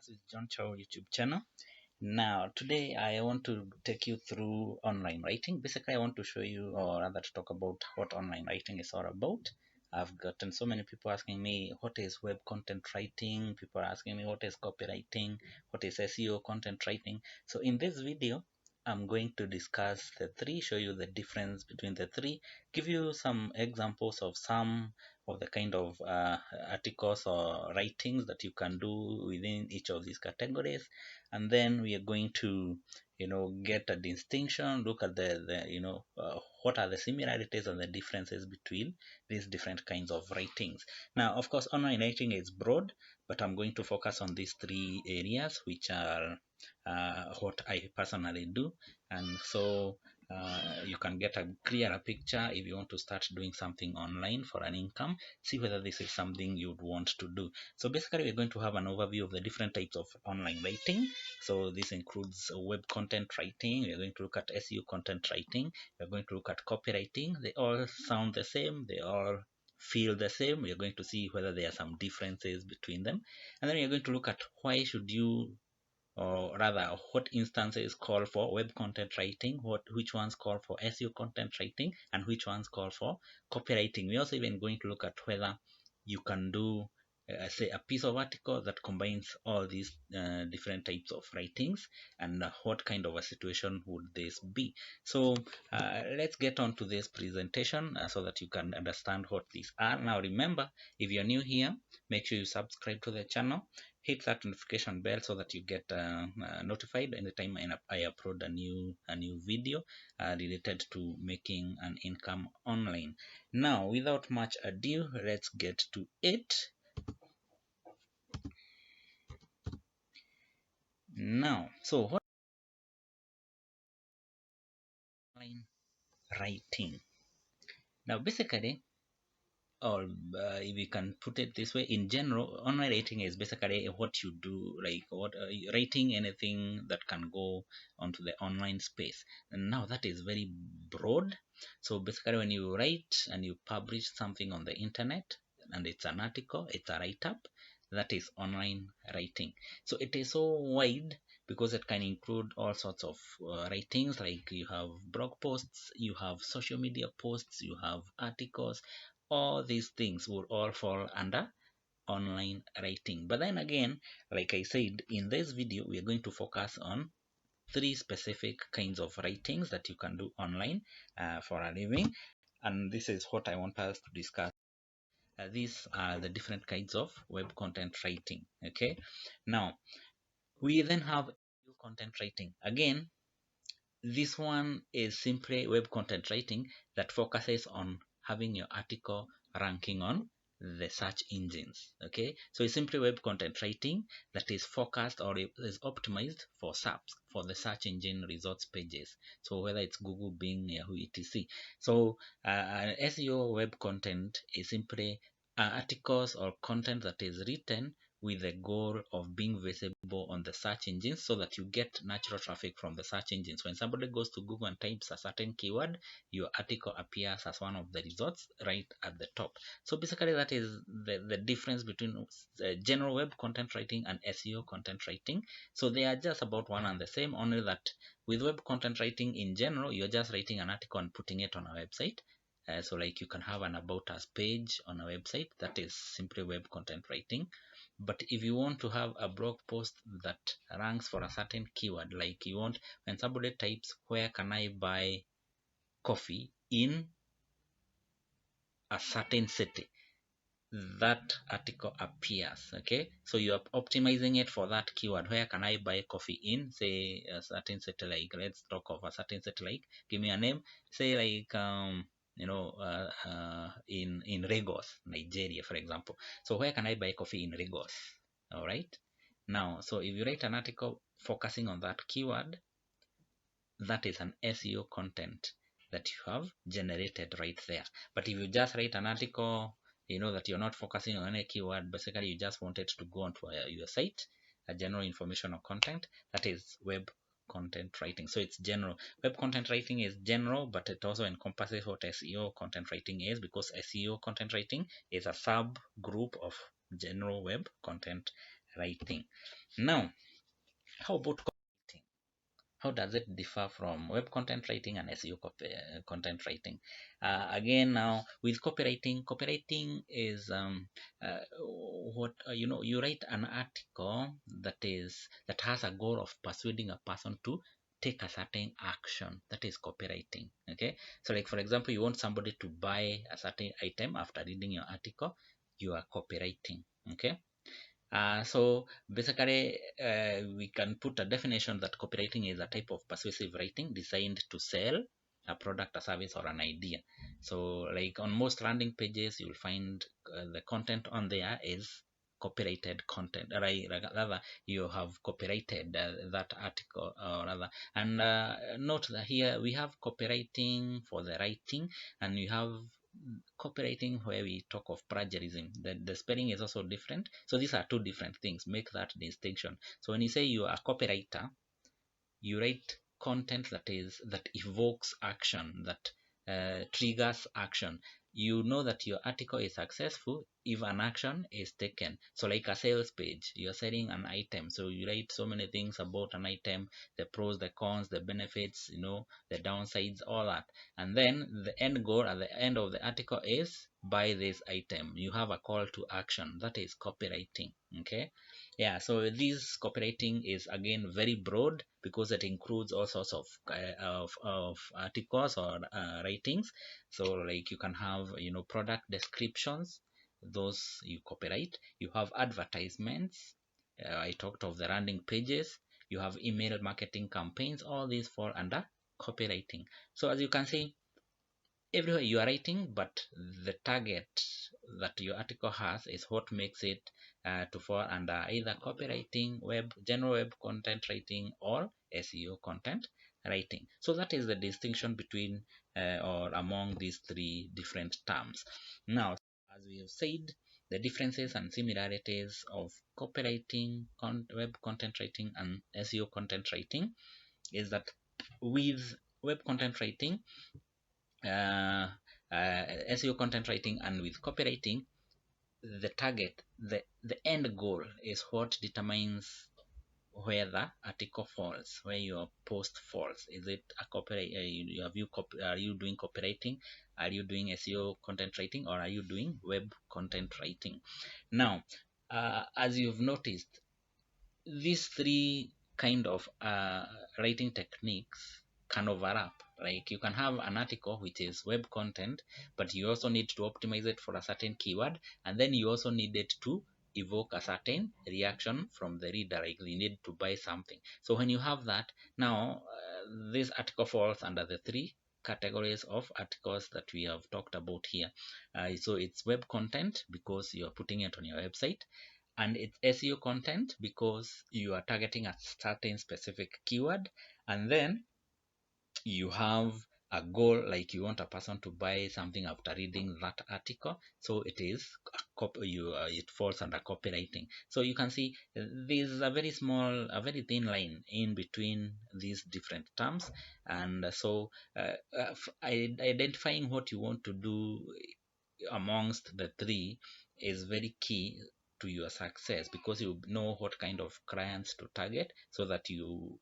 With John Chow YouTube channel. Now, today I want to take you through online writing. Basically, I want to show you, or rather, to talk about what online writing is all about. I've gotten so many people asking me what is web content writing. People are asking me what is copywriting, what is SEO content writing. So, in this video, I'm going to discuss the three, show you the difference between the three, give you some examples of some of the kind of articles or writings that you can do within each of these categories, and then we are going to get a distinction, look at the what are the similarities and the differences between these different kinds of writings. Now, of course, online writing is broad, but I'm going to focus on these three areas, which are what I personally do. And so you can get a clearer picture if you want to start doing something online for an income. See whether this is something you'd want to do. So basically, we're going to have an overview of the different types of online writing. So this includes web content writing. We're going to look at SEO content writing. We're going to look at copywriting. They all sound the same. They all feel the same. We're going to see whether there are some differences between them. And then we're going to look at why should you, or rather what instances call for web content writing, which ones call for SEO content writing, and which ones call for copywriting. We're also even going to look at whether you can do say a piece of article that combines all these different types of writings, and what kind of a situation would this be. So let's get on to this presentation so that you can understand what these are. Now remember, if you're new here, make sure you subscribe to the channel, hit that notification bell so that you get notified anytime I upload a new video related to making an income online. Now, without much ado, let's get to it. Now, so what is online writing? Now, basically, or if you can put it this way, in general, online writing is basically what you do, like what writing anything that can go onto the online space. And now that is very broad. So basically, when you write and you publish something on the internet, and it's an article, it's a write-up, that is online writing. So it is so wide because it can include all sorts of writings, like you have blog posts, you have social media posts, you have articles. All these things would all fall under online writing. But then again, like I said, in this video we are going to focus on three specific kinds of writings that you can do online for a living, and this is what I want us to discuss. These are the different kinds of web content writing. Okay, now we then have content writing. Again, this one is simply web content writing that focuses on having your article ranking on the search engines. Okay, so it's simply web content writing that is focused or is optimized for SERPs, for the search engine results pages. So whether it's Google, Bing, Yahoo, etc. So SEO web content is simply articles or content that is written with the goal of being visible on the search engines, so that you get natural traffic from the search engines. When somebody goes to Google and types a certain keyword, your article appears as one of the results right at the top. So basically that is the difference between general web content writing and SEO content writing. So they are just about one and the same, only that with web content writing in general, you're just writing an article and putting it on a website. So like you can have an about us page on a website, that is simply web content writing. But if you want to have a blog post that ranks for a certain keyword, like you want, when somebody types where can I buy coffee in a certain city, that article appears. Okay, so you are optimizing it for that keyword, where can I buy coffee in, say, a certain city. Like, let's talk of a certain city, like, give me a name, say like in Lagos, Nigeria, for example. So where can I buy coffee in Lagos? All right, now, so if you write an article focusing on that keyword, that is an SEO content that you have generated right there. But if you just write an article, that you're not focusing on any keyword, basically you just want it to go onto your site, a general informational content, that is web content writing. So it's general. Web content writing is general, but it also encompasses what SEO content writing is, because SEO content writing is a subgroup of general web content writing. Now, how about copywriting? How does it differ from web content writing and SEO content writing? Again, now with copywriting is what you write an article that has a goal of persuading a person to take a certain action. That is copywriting. Okay, so like for example, you want somebody to buy a certain item after reading your article, you are copywriting. Okay. So basically, we can put a definition that copywriting is a type of persuasive writing designed to sell a product, a service, or an idea. So, like on most landing pages, you'll find the content on there is copyrighted content. Rather, you have copyrighted that article, or rather, and note that here we have copywriting for the writing, and you have copywriting where we talk of plagiarism. The spelling is also different, so these are two different things. Make that distinction. So when you say you are a copywriter, you write content that evokes action, that triggers action. You know that your article is successful if an action is taken. So like a sales page, you're selling an item, so you write so many things about an item, the pros, the cons, the benefits, the downsides, all that. And then the end goal at the end of the article is buy this item. You have a call to action. That is copywriting. Okay. Yeah, so this copywriting is again very broad because it includes all sorts of articles or writings. So like you can have product descriptions, those you copyright. You have advertisements. I talked of the landing pages. You have email marketing campaigns. All these fall under copywriting. So as you can see, everywhere you are writing, but the target that your article has is what makes it to fall under either copywriting, general web content writing, or SEO content writing. So that is the distinction between or among these three different terms. Now, as we have said, the differences and similarities of copywriting, web content writing, and SEO content writing is that with web content writing, uh, SEO content writing, and with copywriting, the target, the end goal is what determines where the article falls, where your post falls. Is it a copyright? Are you doing copywriting? Are you doing SEO content writing, or are you doing web content writing? Now, as you've noticed, these three kind of writing techniques can overlap. Like you can have an article which is web content, but you also need to optimize it for a certain keyword, and then you also need it to evoke a certain reaction from the reader, like they need to buy something. So when you have that, now this article falls under the three categories of articles that we have talked about here. So it's web content because you are putting it on your website, and it's SEO content because you are targeting a certain specific keyword, and then you have a goal, like you want a person to buy something after reading that article, so it is it falls under copywriting. So you can see there's a very thin line in between these different terms, and so identifying what you want to do amongst the three is very key to your success, because you know what kind of clients to target, so that you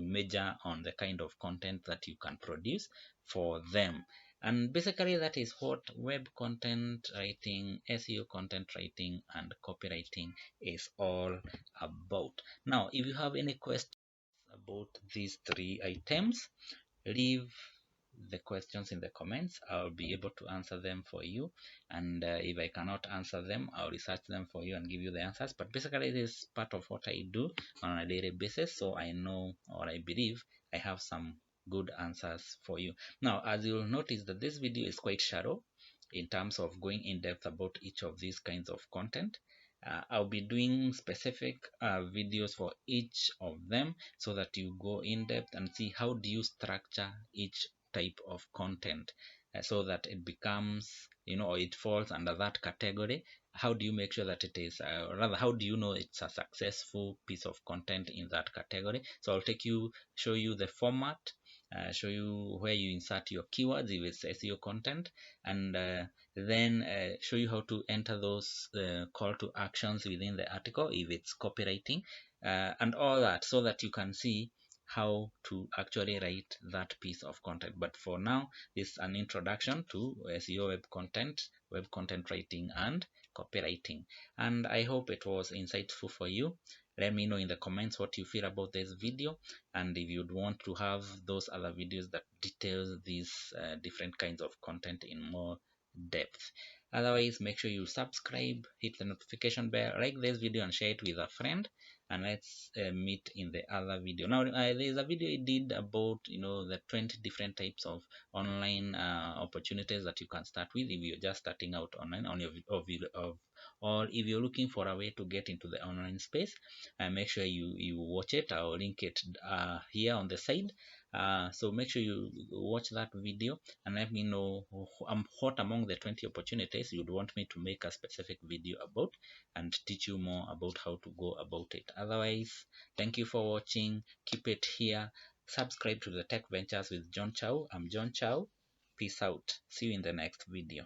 measure on the kind of content that you can produce for them. And basically that is what web content writing, SEO content writing, and copywriting is all about. Now if you have any questions about these three items, leave the questions in the comments. I'll be able to answer them for you, and if I cannot answer them, I'll research them for you and give you the answers. But basically this is part of what I do on a daily basis, so I know, or I believe I have some good answers for you. Now as you'll notice that this video is quite shallow in terms of going in depth about each of these kinds of content. I'll be doing specific videos for each of them, so that you go in depth and see how do you structure each type of content, so that it becomes, or it falls under that category. How do you make sure that it is, rather, how do you know it's a successful piece of content in that category? So I'll show you the format, show you where you insert your keywords if it's SEO content, and then show you how to enter those call to actions within the article if it's copywriting, and all that, so that you can see how to actually write that piece of content. But for now, this is an introduction to SEO web content writing and copywriting, and I hope it was insightful for you. Let me know in the comments what you feel about this video, and if you'd want to have those other videos that details these different kinds of content in more depth. Otherwise, make sure you subscribe, hit the notification bell, like this video and share it with a friend, and let's meet in the other video. Now there's a video I did about the 20 different types of online opportunities that you can start with if you're just starting out online on or if you're looking for a way to get into the online space. Make sure you watch it. I'll link it here on the side, so make sure you watch that video and let me know what among the 20 opportunities you'd want me to make a specific video about and teach you more about how to go about it. Otherwise, thank you for watching. Keep it here. Subscribe to the Tech Ventures with John Chow. I'm John Chow. Peace out. See you in the next video.